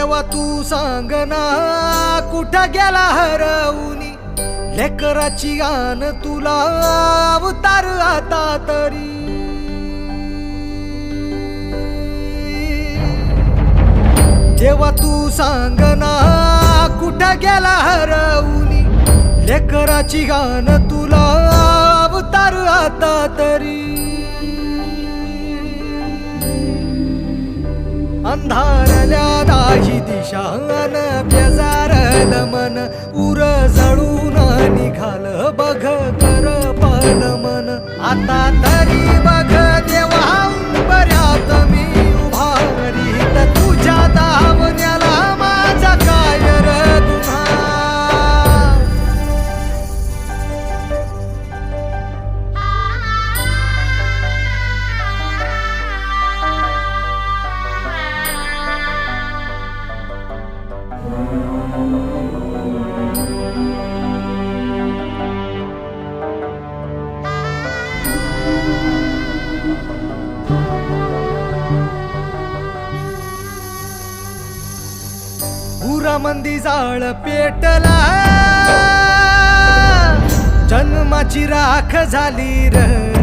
देवा तू सांग ना कुठं गेला हरवूनी लेकराची गान तुला अवतार आता तरी देवा तू सांग ना कुठं गेला हरवूनी लेकराची गान तुला अवतार आता तरी अंधारल्या दाही दिशा अन बेजारल मन उर जळून निघाल बघ कर पण मन आता तरी बघ देवा बऱ्यात मी उभारी तर तुझ्या दावण्याला माझा काय र गुन्हा मंदी जाळ पेटला जन्माची राख झाली र